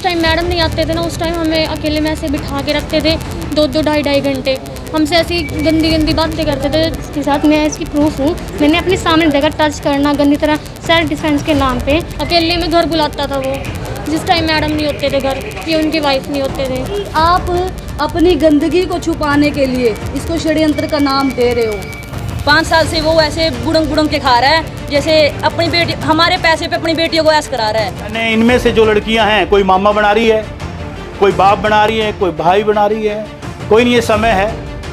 Time madam नहीं आते थे ना, उस टाइम हमें अकेले में ऐसे बिठा के रखते थे 2-2 ढाई घंटे। हमसे ऐसी गंदी बातें करते थे। इसके साथ मैं इसकी प्रूफ हूँ, मैंने अपने सामने देखा टच करना गंदी तरह सेल्फ डिफेंस के नाम पे। अकेले में घर बुलाता था वो, जिस टाइम मैडम नहीं होते थे घर, ये उनकी वाइफ नहीं होते थे। आप अपनी गंदगी को छुपाने के लिए इसको षड्यंत्र का नाम दे रहे हो। 5 साल से वो ऐसे बुड़ंग के खा रहा है, जैसे अपनी बेटी, हमारे पैसे पे अपनी बेटियों को ऐश करा रहा है। मैंने इनमें से जो लड़कियां हैं, कोई मामा बना रही है, कोई बाप बना रही है, कोई भाई बना रही है, कोई नहीं। ये समय है,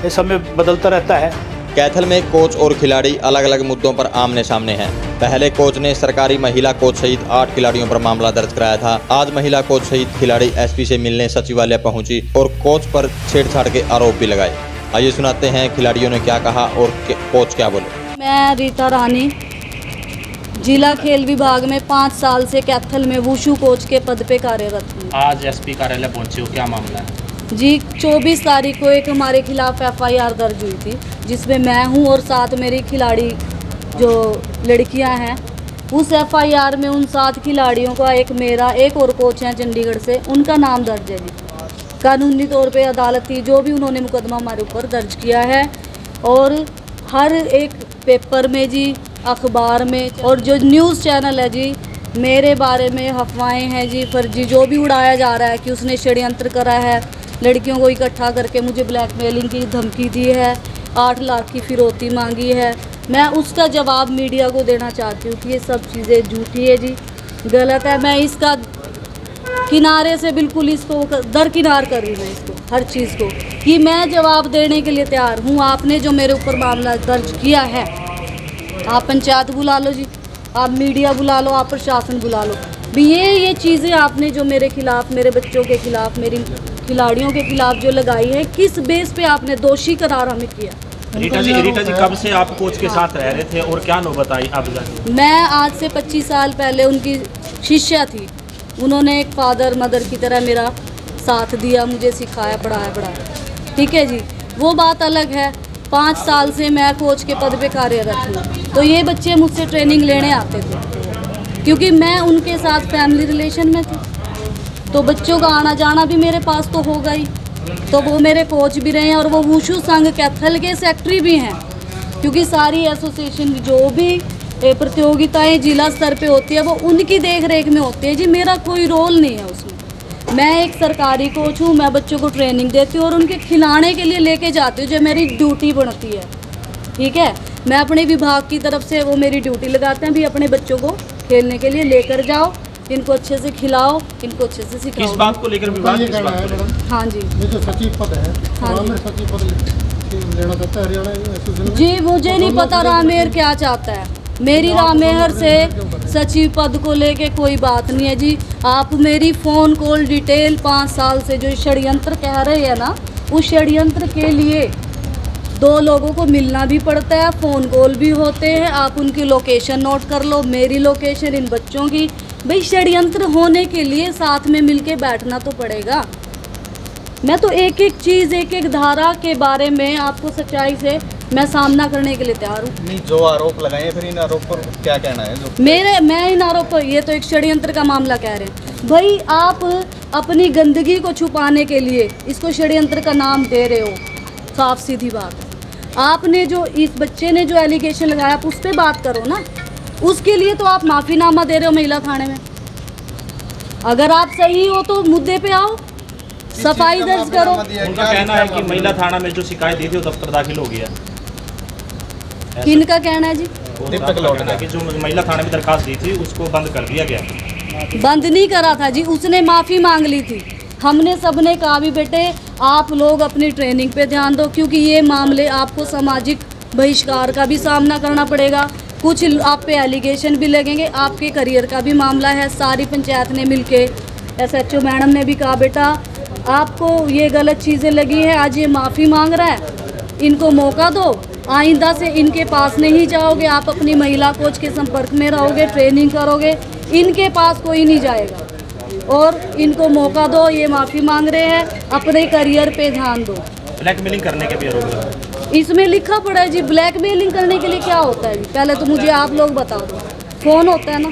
ये समय बदलता रहता है। कैथल में कोच और खिलाड़ी अलग अलग मुद्दों पर आमने सामने हैं। पहले कोच ने सरकारी महिला कोच सहित 8 खिलाड़ियों पर मामला दर्ज कराया था। आज महिला कोच सहित खिलाड़ी एसपी से मिलने सचिवालय पहुंची और कोच पर छेड़छाड़ के आरोप भी लगाए। आइए सुनाते हैं खिलाड़ियों ने क्या कहा और कोच क्या बोले। मैं रीता रानी, जिला खेल विभाग में 5 साल से कैथल में वुशु कोच के पद पे कार्यरत हूँ। आज एसपी कार्यालय पहुंचे हो, क्या मामला है? जी, 24 तारीख को एक हमारे खिलाफ FIR दर्ज हुई थी, जिसमें मैं हूँ और 7 मेरी खिलाड़ी जो लड़कियां हैं। उस FIR में उन 7 खिलाड़ियों का, एक मेरा, एक और कोच हैं चंडीगढ़ से, उनका नाम दर्ज है जी। कानूनी तौर पे अदालती जो भी उन्होंने मुकदमा हमारे ऊपर दर्ज किया है, और हर एक पेपर में जी, अखबार में, और जो न्यूज़ चैनल है जी, मेरे बारे में अफवाहें हैं जी, फर्जी जो भी उड़ाया जा रहा है कि उसने षड्यंत्र करा है, लड़कियों को इकट्ठा करके मुझे ब्लैकमेलिंग की धमकी दी है, 8 लाख की फिरौती मांगी है। मैं उसका जवाब मीडिया को देना चाहती हूँ कि ये सब चीज़ें झूठी है जी, गलत है। मैं इसका किनारे से बिल्कुल इसको दरकिनार कर रही हूँ, इसको हर चीज़ को, कि मैं जवाब देने के लिए तैयार हूँ। आपने जो मेरे ऊपर मामला दर्ज किया है, आप पंचायत बुला लो जी, आप मीडिया बुला लो, आप प्रशासन बुला लो भी, ये चीज़ें आपने जो मेरे खिलाफ, मेरे बच्चों के खिलाफ, मेरी खिलाड़ियों के खिलाफ जो लगाई है, किस बेस पे आपने दोषी करार हमें किया। रीटा जी, कब से आप कोच के साथ रह रहे थे और क्या नौबत आई आप जानिए? मैं आज से 25 साल पहले उनकी शिष्या थी। उन्होंने एक फादर मदर की तरह मेरा साथ दिया, मुझे सिखाया, पढ़ाया। ठीक है जी, वो बात अलग है। 5 साल से मैं कोच के पद पे कार्यरत हूँ, तो ये बच्चे मुझसे ट्रेनिंग लेने आते थे, क्योंकि मैं उनके साथ फैमिली रिलेशन में थी, तो बच्चों का आना जाना भी मेरे पास तो होगा ही। तो वो मेरे कोच भी रहे हैं, और वो वुशु संघ कैथल के सेक्रेटरी भी हैं, क्योंकि सारी एसोसिएशन जो भी प्रतियोगिताएं जिला स्तर पे होती है वो उनकी देख रेख में होती है जी। मेरा कोई रोल नहीं है उसमें। मैं एक सरकारी कोच हूँ, मैं बच्चों को ट्रेनिंग देती हूँ और उनके खिलाने के लिए लेके जाती हूँ, जो मेरी ड्यूटी बनती है। ठीक है, मैं अपने विभाग की तरफ से वो मेरी ड्यूटी लगाते हैं भी, अपने बच्चों को खेलने के लिए लेकर जाओ, इनको अच्छे से खिलाओ, इनको अच्छे से सिखाओ। किस बात को लेकर विवाद? किस बात को लेकर? हाँ जी, ये जो सचिव पद है, हाँ जी, सचिव पद लेना चाहता है हरियाणा एसोसिएशन जी। मुझे नहीं पता रामेर क्या चाहता है। मेरी रामेहर से सचिव पद को लेके कोई बात नहीं है जी। आप मेरी फ़ोन कॉल डिटेल 5 साल से जो षड्यंत्र कह रहे हैं ना, उस षड्यंत्र के लिए 2 लोगों को मिलना भी पड़ता है, फ़ोन कॉल भी होते हैं। आप उनकी लोकेशन नोट कर लो, मेरी लोकेशन, इन बच्चों की। भाई, षड्यंत्र होने के लिए साथ में मिलके बैठना तो पड़ेगा। मैं तो एक एक चीज़, एक एक धारा के बारे में आपको सच्चाई से मैं सामना करने के लिए तैयार हूँ। नहीं, जो आरोप लगाए फिर इन आरोप पर क्या कहना है? जो मैं इन आरोप पर, ये तो एक षड्यंत्र का मामला कह रहे हैं भाई। आप अपनी गंदगी को छुपाने के लिए इसको षड्यंत्र का नाम दे रहे हो, साफ सीधी बात है। आपने जो इस बच्चे ने जो एलिगेशन लगाया, आप उस पर बात करो ना। उसके लिए तो आप माफ़ीनामा दे रहे हो महिला थाने में। अगर आप सही हो तो मुद्दे पे आओ, सफाई दर्ज करो। उनका कहना है कि महिला थाना में जो शिकायत दी थी वो दफ्तर दाखिल हो गया। किनका कहना है जी? कि जो महिला थाने में दरखास्त दी थी उसको बंद कर दिया गया। बंद नहीं करा था जी, उसने माफ़ी मांग ली थी। हमने सबने कहा भी बेटे आप लोग अपनी ट्रेनिंग पे ध्यान दो, क्योंकि ये मामले आपको सामाजिक बहिष्कार का भी सामना करना पड़ेगा, कुछ आप पे एलिगेशन भी लगेंगे, आपके करियर का भी मामला है। सारी पंचायत ने मिलके, SHO मैडम ने भी कहा बेटा आपको ये गलत चीज़ें लगी है, आज ये माफ़ी मांग रहा है, इनको मौका दो, आइंदा से इनके पास नहीं जाओगे, आप अपनी महिला कोच के संपर्क में रहोगे, ट्रेनिंग करोगे, इनके पास कोई नहीं जाएगा, और इनको मौका दो। ये माफ़ी मांग रहे हैं, अपने करियर पे ध्यान दो। ब्लैकमेलिंग करने के भी आरोप है इसमें लिखा पड़ा है जी। ब्लैकमेलिंग करने के लिए क्या होता है जी? पहले तो मुझे आप लोग बता दो। फ़ोन होता है ना,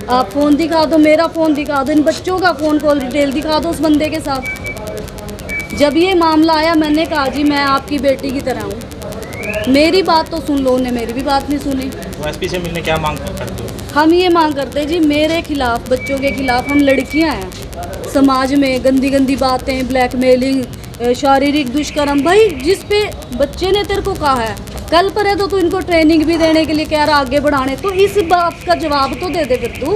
आप फ़ोन दिखा दो, मेरा फ़ोन दिखा दो, इन बच्चों का फ़ोन कॉल डिटेल दिखा दो उस बंदे के साथ। जब ये मामला आया मैंने कहा जी मैं आपकी बेटी की तरह हूँ, मेरी बात तो सुन लो, उन्हें मेरी भी बात नहीं सुनी। तो एसपी से मिलने क्या मांग करते हो? हम ये मांग करते हैं जी मेरे खिलाफ, बच्चों के खिलाफ, हम लड़कियां हैं, समाज में गंदी गंदी बातें, ब्लैकमेलिंग, शारीरिक दुष्कर्म, भाई जिस पे बच्चे ने तेरे को कहा है, कल पर है तो इनको ट्रेनिंग भी देने के लिए कह रहा आगे बढ़ाने, तो इस बात का जवाब तो दे दे फिर तू।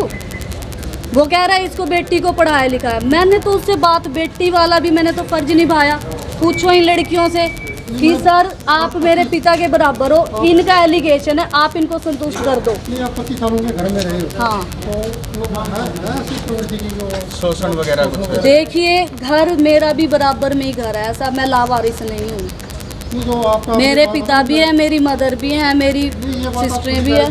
वो कह रहा है इसको बेटी को पढ़ाया लिखाया, मैंने तो उससे बात, बेटी वाला भी मैंने तो फर्ज निभाया। पूछो इन लड़कियों से कि सर आप मेरे पिता के बराबर हो, इनका एलिगेशन है, आप इनको संतुष्ट कर दो। नहीं आप 25 सालों के घर में रहे हो, हाँ तो वो है ऐसी प्रवृत्ति की जो शोषण वगैरह कुछ है? देखिए घर मेरा भी बराबर में ही घर है, ऐसा मैं लावारिस नहीं हूँ। ये जो आपका मेरे पिता भी है, मेरी मदर भी है, मेरी सिस्टरें भी है।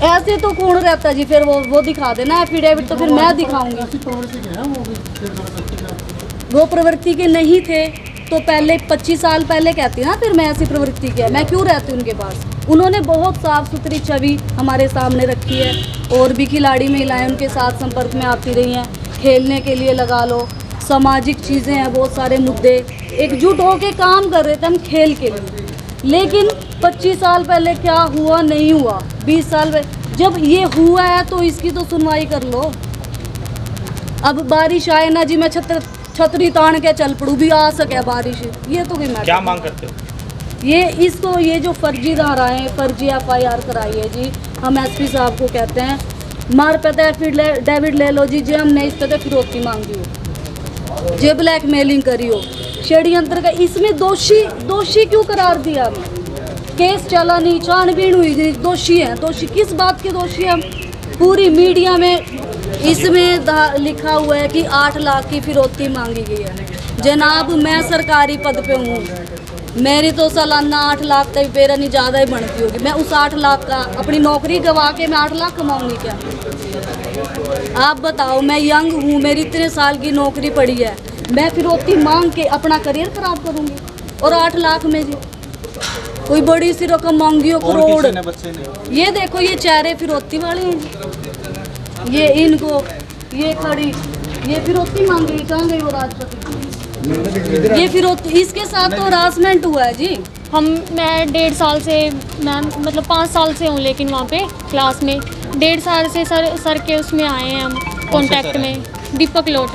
ऐसे तो कौन रहता जी, फिर वो दिखा देना एफिडेविट, तो फिर मैं दिखाऊंगी। ऐसी प्रवृत्ति के हैं वो भी फिर जबरदस्ती का। वो प्रवृत्ति के नहीं थे तो पहले 25 साल पहले कहती ना, फिर मैं ऐसी प्रवृत्ति की है, मैं क्यों रहती उनके पास। उन्होंने बहुत साफ सुथरी छवि हमारे सामने रखी है, और भी खिलाड़ी महिलाएं उनके साथ संपर्क में आती रही हैं, खेलने के लिए लगा लो, सामाजिक चीज़ें हैं, बहुत सारे मुद्दे, एकजुट होकर काम कर रहे थे हम खेल के लिए। लेकिन 25 साल पहले क्या हुआ नहीं हुआ, 20 साल पहले जब ये हुआ है तो इसकी तो सुनवाई कर लो। अब बारिश आए ना जी, मैं छतरी तान के चल पड़ू, भी आ सके बारिश, ये तो कोई क्या मांग करते हो? ये जो फर्जी धाराएं, फर्जी FIR कराई है जी, हम SP साहब को कहते हैं मार पे डेविड ले लो जी, जे हमने इस पे फिरौती मांगी हो, जे ब्लैकमेलिंग करी हो, षड्यंत्र का, इसमें दोषी क्यों करार दिया हमें? केस चला नहीं, छानबीन हुई नहीं, दोषी हैं। दोषी किस बात के दोषी हैं हम? पूरी मीडिया में इसमें लिखा हुआ है कि 8 लाख की फिरौती मांगी गई है। जनाब मैं सरकारी पद पे हूँ, मेरी तो सालाना 8 लाख तक मेरा नहीं ज़्यादा ही बनती होगी, मैं उस 8 लाख का अपनी नौकरी गंवा के मैं 8 लाख कमाऊँगी क्या? आप बताओ, मैं यंग हूँ, मेरी इतने साल की नौकरी पड़ी है, मैं फिरौती मांग के अपना करियर खराब करूँगी? और 8 लाख में जी कोई बड़ी सी रकम मांगी हो, करोड़। बच्चे ने ये देखो ये चेहरे फिरौती वाले हैं जी, ये इनको, ये खड़ी, ये फिरौती मांगी, कहाँ गई वो राजपति? ये फिरौती, इसके साथ तो हरासमेंट हुआ है जी। मैं 1.5 साल से, मैम मतलब 5 साल से हूँ, लेकिन वहाँ पे क्लास में 1.5 साल से सर के उसमें आए हैं हम कांटेक्ट में। दीपक लोट,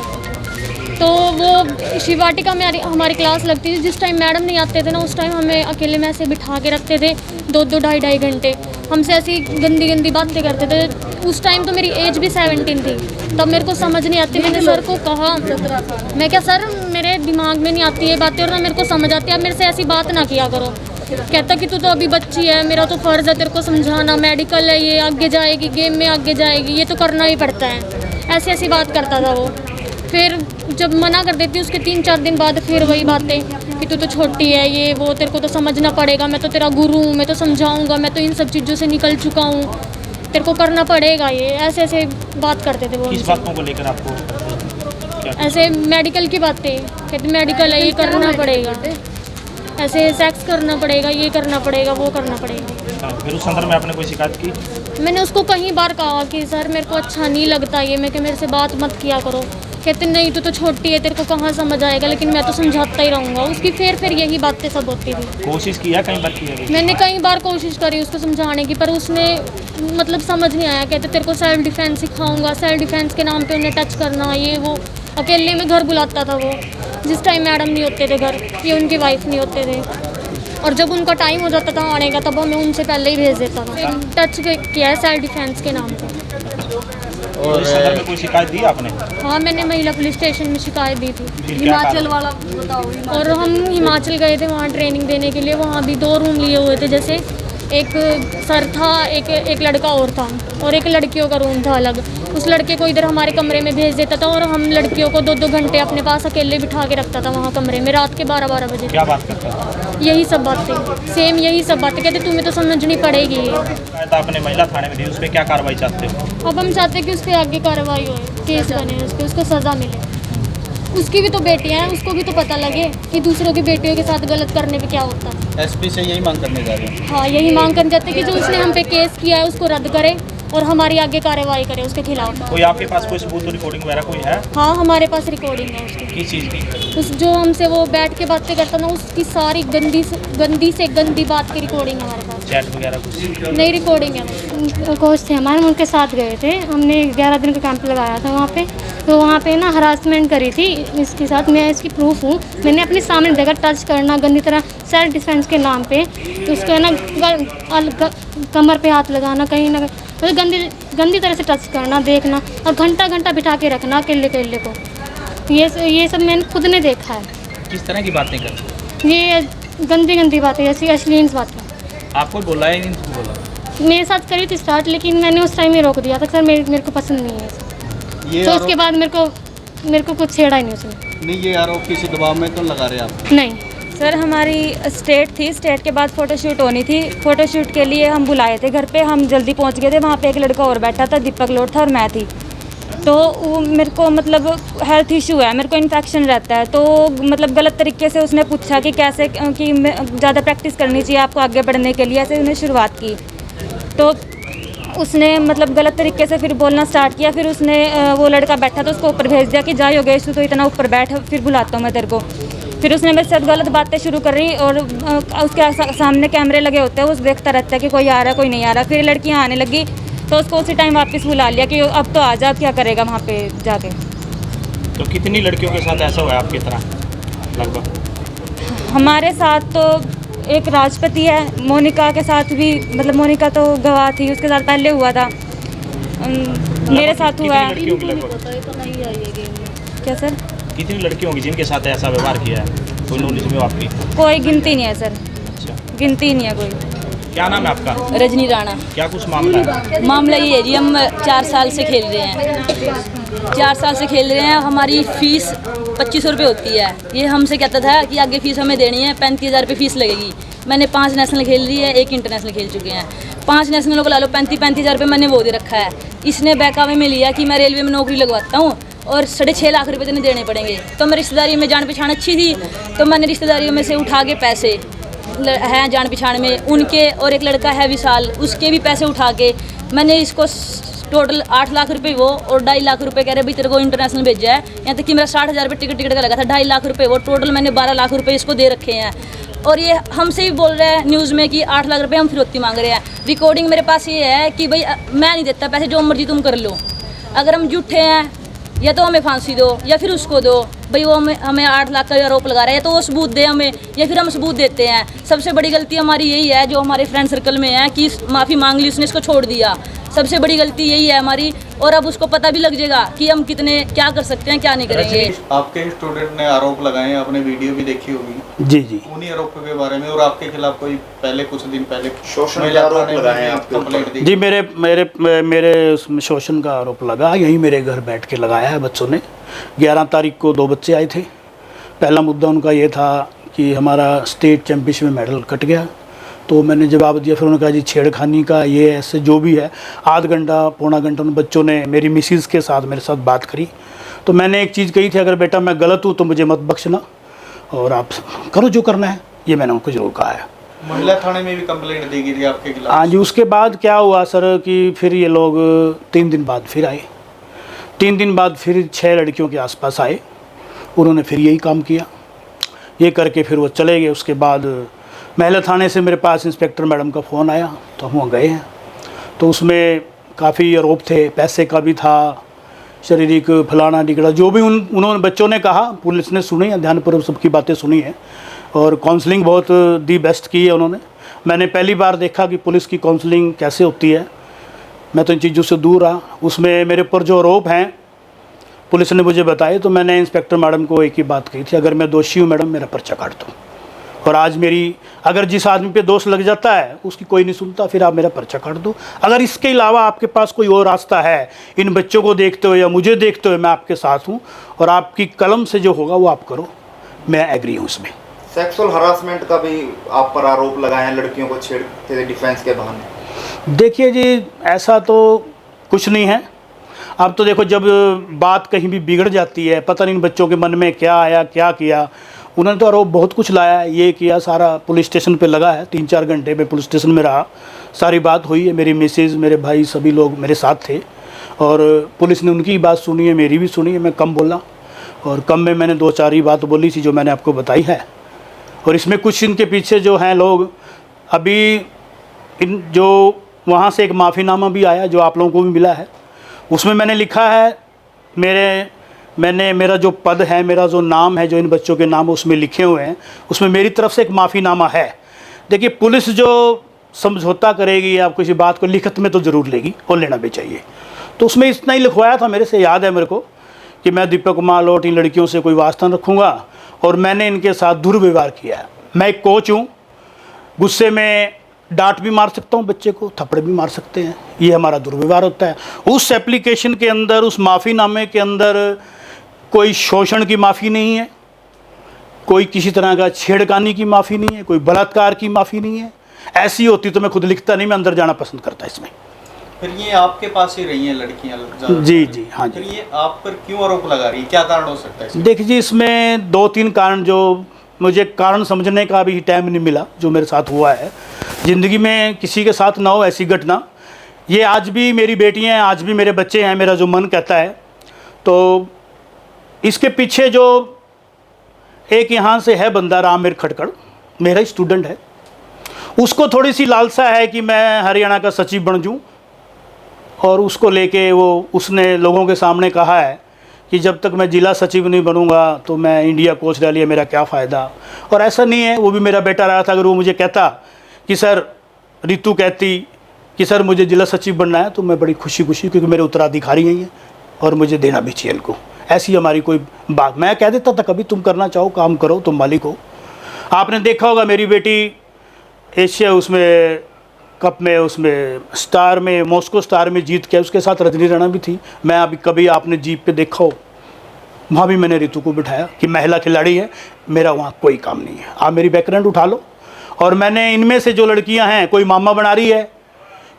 तो वो शिवाटिका में हमारी क्लास लगती थी, जिस टाइम मैडम नहीं आते थे ना, उस टाइम हमें अकेले में ऐसे बिठा के रखते थे 2-2 ढाई घंटे, हमसे ऐसी गंदी बातें करते थे। उस टाइम तो मेरी एज भी 17 थी, तब मेरे को समझ नहीं आती। मैंने सर को कहा, मैं क्या सर मेरे दिमाग में नहीं आती ये बातें और ना मेरे को समझ आती है, आप मेरे से ऐसी बात ना किया करो। कहता कि तू तो अभी बच्ची है, मेरा तो फ़र्ज़ है तेरे को समझाना, मेडिकल है ये, आगे जाएगी, गेम में आगे जाएगी, ये तो करना ही पड़ता है, ऐसी बात करता था वो। फिर जब मना कर देती उसके 3-4 दिन बाद फिर वही बातें कि तू तो छोटी है, ये वो, तेरे को तो समझना पड़ेगा, मैं तो तेरा गुरु हूँ, मैं तो समझाऊंगा, मैं तो इन सब चीज़ों से निकल चुका हूँ, तेरे को करना पड़ेगा ये, ऐसे बात करते थे वो। किस बातों को लेकर आपको? ऐसे मेडिकल की बातें, कहते मेडिकल है, ये करना पड़ेगा, ऐसे सेक्स करना पड़ेगा, ये करना पड़ेगा, वो करना पड़ेगा। फिर उस संदर्भ में आपने कोई शिकायत की? मैंने उसको कई बार कहा कि सर मेरे को अच्छा नहीं लगता ये, मैं कि मेरे से बात मत किया करो। कहते नहीं तू तो छोटी है, तेरे को कहाँ समझ आएगा, लेकिन मैं तो समझाता ही रहूँगा। उसकी फिर यही बातें सब होती थी। कोशिश किया कई बार किया? मैंने कई बार कोशिश करी उसको समझाने की, पर उसने मतलब समझ नहीं आया। कहते तेरे को सेल्फ डिफेंस सिखाऊंगा, सेल्फ डिफेंस के नाम पे उन्हें टच करना, ये वो। अकेले में घर बुलाता था वो, जिस टाइम मैडम नहीं होते थे घर, ये उनकी वाइफ नहीं होते थे, और जब उनका टाइम हो जाता था आने का तब हमें उनसे पहले ही भेज देता था। टच किया है सेल्फ डिफेंस के नाम पे। और इस संदर्भ में कोई शिकायत दी आपने? हाँ, मैंने महिला पुलिस स्टेशन में शिकायत दी थी। हिमाचल वाला बताओ। और हम हिमाचल गए थे वहाँ ट्रेनिंग देने के लिए, वहाँ भी 2 रूम लिए हुए थे, जैसे एक सर था, एक लड़का और था, और एक लड़कियों का रूम था अलग। उस लड़के को इधर हमारे कमरे में भेज देता था, और हम लड़कियों को 2-2 घंटे अपने पास अकेले बिठा के रखता था वहाँ कमरे में, रात के 12-12 बजे। क्या बात करता था? यही सब बातें, सेम यही सब बातें। कहते तुम्हें तो समझनी पड़ेगी। शिकायत आपने महिला थाने में दी, उस पर क्या कार्रवाई चाहते हो? अब हम चाहते हैं कि उस पर आगे कार्रवाई हो, केस बने उस पर, उसको सज़ा मिले। उसकी भी तो बेटियां हैं, उसको भी तो पता लगे कि दूसरों की बेटियों के साथ गलत करने पे क्या होता है। एसपी से यही मांग करने जा रहे हैं? हाँ, यही मांग करने जाते हैं कि जो उसने हम पे केस किया है उसको रद्द करे, और हमारी आगे कार्रवाई करे उसके खिलाफ। कोई आपके पास कोई सबूत रिकॉर्डिंग वगैरह कोई है? हाँ, हमारे पास रिकॉर्डिंग है उसकी। किस चीज़ की? उस जो हमसे वो बैठ के बातें करता ना, उसकी सारी गंदी से गंदी बात की रिकॉर्डिंग हमारे पास। चैट वगैरह कुछ? नहीं, रिकॉर्डिंग है। कोच थे हमारे, उनके साथ गए थे हमने। 11 दिन का कैंप लगाया था वहाँ पे। तो वहाँ पे ना हरासमेंट करी थी इसके साथ। मैं इसकी प्रूफ हूँ, मैंने अपने सामने देखा टच करना गंदी तरह सेल्फ डिफेंस के नाम पे। तो उसको है ना कमर पे हाथ लगाना, कहीं ना मतलब गंदी तरह से टच करना, देखना और घंटा बिठा के रखना अकेले को। ये सब मैंने खुद ने देखा है। किस तरह की बातें करते? ये गंदी बातें, जैसी अश्लील बातें। आपको बोला है नहीं बोला? मेरे साथ करी थी स्टार्ट, लेकिन मैंने उस टाइम ही रोक दिया था सर, मेरे को पसंद नहीं है। ये तो उसके बाद मेरे को कुछ छेड़ा ही नहीं उसने। नहीं, ये आरोप किसी दबाव में तो लगा रहे आप? नहीं सर, हमारी स्टेट थी, स्टेट के बाद फ़ोटोशूट होनी थी। फ़ोटोशूट के लिए हम बुलाए थे घर पे, हम जल्दी पहुंच गए थे। वहाँ पे एक लड़का और बैठा था, दीपक लोट था और मैं थी। तो वो मेरे को मतलब हेल्थ इशू है, मेरे को इन्फेक्शन रहता है। तो मतलब गलत तरीके से उसने पूछा कि कैसे, कि ज़्यादा प्रैक्टिस करनी चाहिए आपको आगे बढ़ने के लिए, ऐसे उन्हें शुरुआत की। तो उसने मतलब गलत तरीके से फिर बोलना स्टार्ट किया। फिर उसने वो लड़का बैठा था उसको ऊपर भेज दिया कि जा योगेश तो इतना ऊपर बैठ, फिर बुलाता हूँ मैं तेरे को। फिर उसने मेरे साथ गलत बातें शुरू कर रही और उसके सामने कैमरे लगे होते हैं, उस देखता रहता है कि कोई आ रहा है कोई नहीं आ रहा। फिर लड़कियाँ आने लगी तो उसको उसी टाइम वापस बुला लिया कि अब तो आ जा, क्या करेगा वहाँ पे जाके। तो कितनी लड़कियों के साथ ऐसा हुआ है आपकी तरह लगभग? हमारे साथ तो एक राजपति है, मोनिका के साथ भी, मतलब मोनिका तो गवाह थी, उसके साथ पहले हुआ था। मेरे साथ हुआ है। लड़कियों की लगभग क्या सर? कितनी लड़कियों की जिनके साथ ऐसा व्यवहार किया है, कोई नॉलेज में आपकी? कोई गिनती नहीं है सर, गिनती नहीं है कोई। क्या नाम है आपका? रजनी राणा। क्या कुछ मामला है? मामला ये है जी, हम 4 साल से खेल रहे हैं। 4 साल से खेल रहे हैं। हमारी फ़ीस 2500 रुपये होती है। ये हमसे कहता था कि आगे फ़ीस हमें देनी है, 35,000 रुपये फ़ीस लगेगी। मैंने 5 नेशनल खेल ली है, 1 इंटरनेशनल खेल चुके हैं। 5 नेशनलों को ला लो, 35,000 रुपये मैंने वो दे रखा है। इसने बहकावे में लिया कि मैं रेलवे में नौकरी लगवाता हूँ और 6.5 लाख रुपये तो देने पड़ेंगे। तो मैं रिश्तेदारी में जान पहचान अच्छी थी, तो मैंने रिश्तेदारियों में से उठा के पैसे हैं जान पहचान में उनके, और एक लड़का है विशाल, उसके भी पैसे उठा के मैंने इसको टोटल 8 लाख रुपए वो और 2.5 लाख रुपए कह रहे भाई तेरे को इंटरनेशनल भेजा है। यहाँ तक कि मेरा 60,000 रुपये टिकट का लगा था। 2.5 लाख रुपए वो, टोटल मैंने 12 लाख रुपए इसको दे रखे हैं। और ये हमसे भी बोल रहे हैं न्यूज़ में कि 8 लाख रुपए हम फिरौती मांग रहे हैं। रिकॉर्डिंग मेरे पास ये है कि भाई मैं नहीं देता पैसे, जो मर्जी तुम कर लो। अगर हम झूठे हैं या तो हमें फांसी दो या फिर उसको दो। भाई वो हमें 8 लाख का आरोप लगा रहा है, तो वो सबूत दे हमें या फिर हम सबूत देते हैं। सबसे बड़ी गलती हमारी यही है जो हमारे फ्रेंड सर्कल में है कि माफ़ी मांग ली, उसने इसको छोड़ दिया। सबसे बड़ी गलती यही है हमारी। और अब उसको पता भी लग जाएगा कि हम कितने क्या कर सकते हैं, क्या नहीं करेंगे। आपके स्टूडेंट ने आरोप लगाए हैं, आपने वीडियो भी देखी होगी। जी उन्हीं आरोपों के बारे में, और आपके खिलाफ कोई पहले कुछ दिन पहले शोषण के आरोप लगाए हैं आपके कंप्लेंट दी? जी, मेरे उसमें शोषण का आरोप लगा, यहीं मेरे घर बैठ के लगाया है बच्चों ने। 11 तारीख को 2 बच्चे आए थे। पहला मुद्दा उनका ये था कि हमारा स्टेट चैम्पियनशिप में मेडल कट गया। तो मैंने जवाब दिया। फिर उन्होंने कहा जी छेड़खानी का ये ऐसे जो भी है। आध घंटा पौना घंटा उन बच्चों ने मेरी मिसिज़ के साथ मेरे साथ बात करी। तो मैंने एक चीज़ कही थी, अगर बेटा मैं गलत हूँ तो मुझे मत बख्शना और आप करो जो करना है, ये मैंने उनको जरूर कहा है। महिला थाने में भी कंप्लेंट दी गई थी आपके खिलाफ? हाँ जी। उसके बाद क्या हुआ सर कि फिर ये लोग 3 दिन बाद फिर आए। 3 दिन बाद फिर 6 लड़कियों के आसपास आए। उन्होंने फिर यही काम किया। ये करके फिर वो चले गए। उसके बाद महिला थाने से मेरे पास इंस्पेक्टर मैडम का फ़ोन आया, तो हम वहाँ गए हैं। तो उसमें काफ़ी आरोप थे, पैसे का भी था, शारीरिक फलाना निकला, जो भी उन्होंने बच्चों ने कहा। पुलिस ने सुनी है, ध्यानपूर्वक सबकी बातें सुनी है और काउंसलिंग बहुत दी बेस्ट की है उन्होंने। मैंने पहली बार देखा कि पुलिस की काउंसलिंग कैसे होती है। मैं तो इन चीज़ों से दूर रहा। उसमें मेरे ऊपर जो आरोप हैं पुलिस ने मुझे बताए, तो मैंने इंस्पेक्टर मैडम को एक ही बात कही थी, अगर मैं दोषी हूँ मैडम मेरा पर्चा काट दो। और आज मेरी, अगर जिस आदमी पे दोष लग जाता है उसकी कोई नहीं सुनता, फिर आप मेरा पर्चा काट दो। अगर इसके अलावा आपके पास कोई और रास्ता है, इन बच्चों को देखते हुए या मुझे देखते हुए, मैं आपके साथ हूँ और आपकी कलम से जो होगा वो आप करो, मैं एग्री हूँ इसमें। सेक्सुअल हरासमेंट का भी आप पर आरोप लगाए हैं, लड़कियों को छेड़ते थे डिफेंस के बहाने। देखिए जी, ऐसा तो कुछ नहीं है। अब तो देखो, जब बात कहीं भी बिगड़ जाती है, पता नहीं इन बच्चों के मन में क्या आया, क्या किया। उन्होंने तो आरोप बहुत कुछ लाया, ये किया, सारा पुलिस स्टेशन पे लगा है। 3-4 घंटे में पुलिस स्टेशन में रहा, सारी बात हुई है। मेरी मिसेज़, मेरे भाई, सभी लोग मेरे साथ थे और पुलिस ने उनकी बात सुनी है, मेरी भी सुनी है। मैं कम बोला और कम में मैंने 2-4 ही बात बोली थी जो मैंने आपको बताई है। और इसमें कुछ इनके पीछे जो हैं लोग, अभी इन जो वहाँ से एक माफ़ीनामा भी आया जो आप लोगों को भी मिला है, उसमें मैंने लिखा है मेरा जो पद है, मेरा जो नाम है, जो इन बच्चों के नाम उसमें लिखे हुए हैं, उसमें मेरी तरफ से एक माफ़ीनामा है। देखिए, पुलिस जो समझौता करेगी या किसी बात को लिखित में तो ज़रूर लेगी और लेना भी चाहिए। तो उसमें इतना ही लिखवाया था, मेरे से याद है मेरे को, कि मैं दीपक मालोट इन लड़कियों से कोई वास्ता न रखूँगा और मैंने इनके साथ दुर्व्यवहार किया है। मैं एक कोच हूँ, गुस्से में डांट भी मार सकता हूँ बच्चे को, थप्पड़ भी मार सकते हैं, ये हमारा दुर्व्यवहार होता है। उस एप्लीकेशन के अंदर, उस माफ़ीनामे के अंदर कोई शोषण की माफ़ी नहीं है, कोई किसी तरह का छेड़खानी की माफ़ी नहीं है, कोई बलात्कार की माफ़ी नहीं है। ऐसी होती तो मैं खुद लिखता नहीं, मैं अंदर जाना पसंद करता इसमें। फिर ये आपके पास ही रही हैं लड़कियां? जी हाँ जी। फिर ये आप पर क्यों आरोप लगा रही है, क्या कारण हो सकता है इसमें? देखिए जी, इसमें 2-3 कारण, जो मुझे कारण समझने का भी टाइम नहीं मिला, जो मेरे साथ हुआ है। ज़िंदगी में किसी के साथ ना हो ऐसी घटना। ये आज भी मेरी बेटियां हैं, आज भी मेरे बच्चे हैं, मेरा जो मन कहता है। तो इसके पीछे जो एक यहाँ से है बंदा, रामवीर खटकड़, मेरा स्टूडेंट है, उसको थोड़ी सी लालसा है कि मैं हरियाणा का सचिव बन जाऊँ और उसको लेके उसने लोगों के सामने कहा है कि जब तक मैं जिला सचिव नहीं बनूंगा तो मैं इंडिया कोच रह लिया, मेरा क्या फ़ायदा। और ऐसा नहीं है, वो भी मेरा बेटा रहा था। अगर वो मुझे कहता कि सर, रितु कहती कि सर मुझे जिला सचिव बनना है, तो मैं बड़ी खुशी क्योंकि मेरे उत्तराधिकारी हैं ये और मुझे देना भी चाहिए इनको। ऐसी हमारी कोई बात, मैं कह देता था कभी तुम करना चाहो काम करो, तुम मालिक हो। आपने देखा होगा मेरी बेटी एशिया कप में उसमें स्टार में, मॉस्को स्टार में जीत के, उसके साथ रजनी राणा भी थी। मैं अभी कभी आपने जीप पे देखा हो, वहाँ भी मैंने रितु को बिठाया कि महिला खिलाड़ी है, मेरा वहाँ कोई काम नहीं है, आप मेरी बैकग्राउंड उठा लो। और मैंने इनमें से जो लड़कियाँ हैं, कोई मामा बना रही है,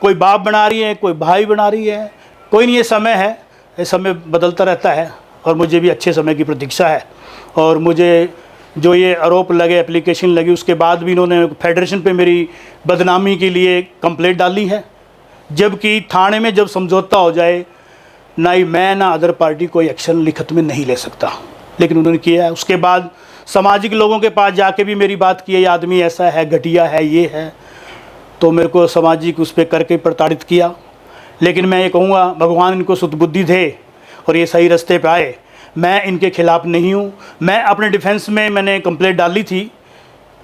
कोई बाप बना रही है, कोई भाई बना रही है, कोई नहीं, ये समय है, ये समय बदलता रहता है और मुझे भी अच्छे समय की प्रतीक्षा है। और मुझे जो ये आरोप लगे, एप्लीकेशन लगी, उसके बाद भी इन्होंने फेडरेशन पे मेरी बदनामी के लिए कंप्लेंट डाली है, जबकि थाने में जब समझौता हो जाए, ना ही मैं ना अदर पार्टी कोई एक्शन लिखित में नहीं ले सकता, लेकिन उन्होंने किया है। उसके बाद सामाजिक लोगों के पास जाके भी मेरी बात की है, ये आदमी ऐसा है, घटिया है, ये है, तो मेरे को सामाजिक उस पर करके प्रताड़ित किया। लेकिन मैं ये कहूँगा, भगवान इनको सुदबुद्धि दे और ये सही रास्ते पे आए। मैं इनके खिलाफ़ नहीं हूँ। मैं अपने डिफेंस में मैंने कंप्लेंट डाली थी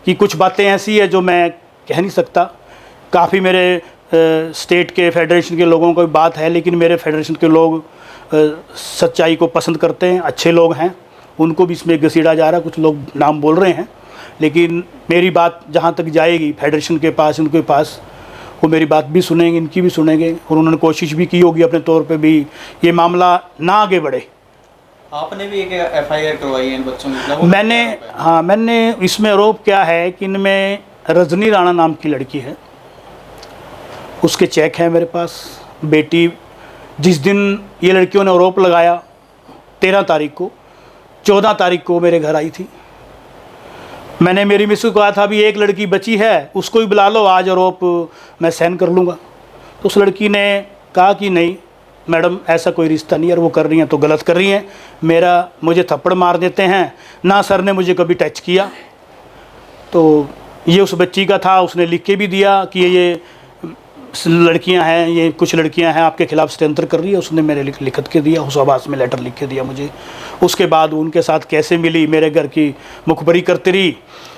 कि कुछ बातें ऐसी है जो मैं कह नहीं सकता। काफ़ी मेरे स्टेट के फेडरेशन के लोगों को बात है, लेकिन मेरे फेडरेशन के लोग सच्चाई को पसंद करते हैं, अच्छे लोग हैं, उनको भी इसमें घसीटा जा रहा है। कुछ लोग नाम बोल रहे हैं, लेकिन मेरी बात जहाँ तक जाएगी फेडरेशन के पास, उनके पास, वो मेरी बात भी सुनेंगे, इनकी भी सुनेंगे। और उन्होंने कोशिश भी की होगी अपने तौर पे भी ये मामला ना आगे बढ़े। आपने भी एक एफआईआर करवाई है इन बच्चों की? मैंने इसमें आरोप क्या है कि इनमें रजनी राणा नाम की लड़की है, उसके चेक है मेरे पास। बेटी जिस दिन ये लड़कियों ने आरोप लगाया 13 तारीख को, 14 तारीख को मेरे घर आई थी। मैंने मेरी मिसेस को कहा था अभी एक लड़की बची है, उसको ही बुला लो, आज आरोप मैं सहन कर लूँगा। तो उस लड़की ने कहा कि नहीं मैडम, ऐसा कोई रिश्ता नहीं है, और वो कर रही हैं तो गलत कर रही हैं। मुझे थप्पड़ मार देते हैं ना, सर ने मुझे कभी टच किया। तो ये उस बच्ची का था, उसने लिख के भी दिया कि ये लड़कियां हैं, ये कुछ लड़कियां हैं आपके खिलाफ षड्यंत्र कर रही है, उसने मेरे लिखत के दिया, उस आवाज़ में लेटर लिख के दिया मुझे। उसके बाद उनके साथ कैसे मिली, मेरे घर की मुखबरी करती रही।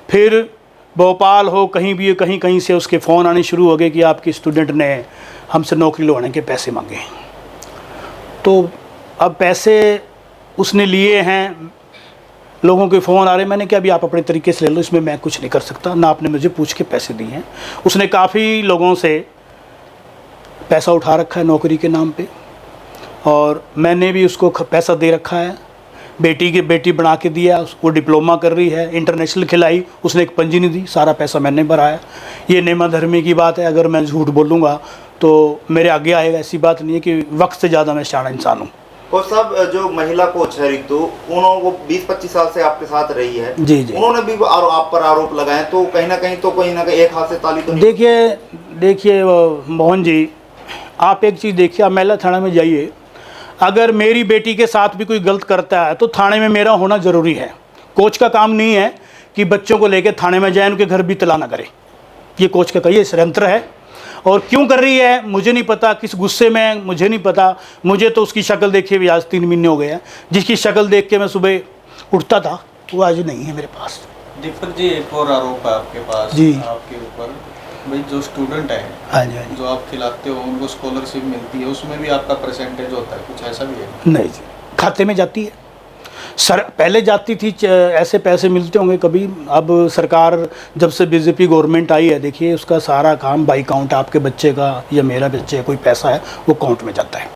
फिर भोपाल हो, कहीं भी, कहीं से उसके फ़ोन आने शुरू हो गए कि आपकी स्टूडेंट ने हमसे नौकरी लवाने के पैसे मांगे। तो अब पैसे उसने लिए हैं, लोगों के फ़ोन आ रहे, मैंने कहा अभी आप अपने तरीके से ले लो, इसमें मैं कुछ नहीं कर सकता, ना आपने मुझे पूछ के पैसे दिए हैं। उसने काफ़ी लोगों से पैसा उठा रखा है नौकरी के नाम पे, और मैंने भी उसको पैसा दे रखा है। बेटी बना के दिया, वो डिप्लोमा कर रही है, इंटरनेशनल खिलाई, उसने एक पंजी नहीं दी, सारा पैसा मैंने भराया। ये नेमा धर्मी की बात है, अगर मैं झूठ बोलूँगा तो मेरे आगे आएगा। ऐसी बात नहीं है कि वक्त से ज़्यादा मैं शाना इंसान हूँ। कोच साहब, जो महिला कोच है रितु, उन्होंने 20-25 साल से आपके साथ रही है, जी जी, उन्होंने भी आप पर आरोप लगाए, तो कहीं ना कहीं एक हाथ से ताली तो नहीं? देखिए मोहन जी, आप एक चीज़ देखिए, आप महिला थाना में जाइए, अगर मेरी बेटी के साथ भी कोई गलत करता है तो थाने में मेरा होना ज़रूरी है। कोच का काम नहीं है कि बच्चों को लेकर थाने में जाए, उनके घर भी तला ना करे। ये कोच का कहिए षड्यंत्र है, और क्यों कर रही है मुझे नहीं पता, किस गुस्से में मुझे नहीं पता। मुझे तो उसकी शक्ल देखे भी आज 3 महीने हो गए हैं। जिसकी शक्ल देख के मैं सुबह उठता था वो आज नहीं है मेरे पास। दीपक जी, एक और आरोप है आपके पास जी। आपके ऊपर, भाई जो स्टूडेंट है, हाँ जी, हाँ जी। जो आप खिलाते हो उनको स्कॉलरशिप मिलती है, उसमें भी आपका परसेंटेज होता है, कुछ ऐसा भी है? नहीं जी, खाते में जाती है सर। पहले जाती थी, ऐसे पैसे मिलते होंगे कभी। अब सरकार जब से बीजेपी गवर्नमेंट आई है, देखिए उसका सारा काम बाई काउंट, आपके बच्चे का या मेरा बच्चे का कोई पैसा है वो काउंट में जाता है।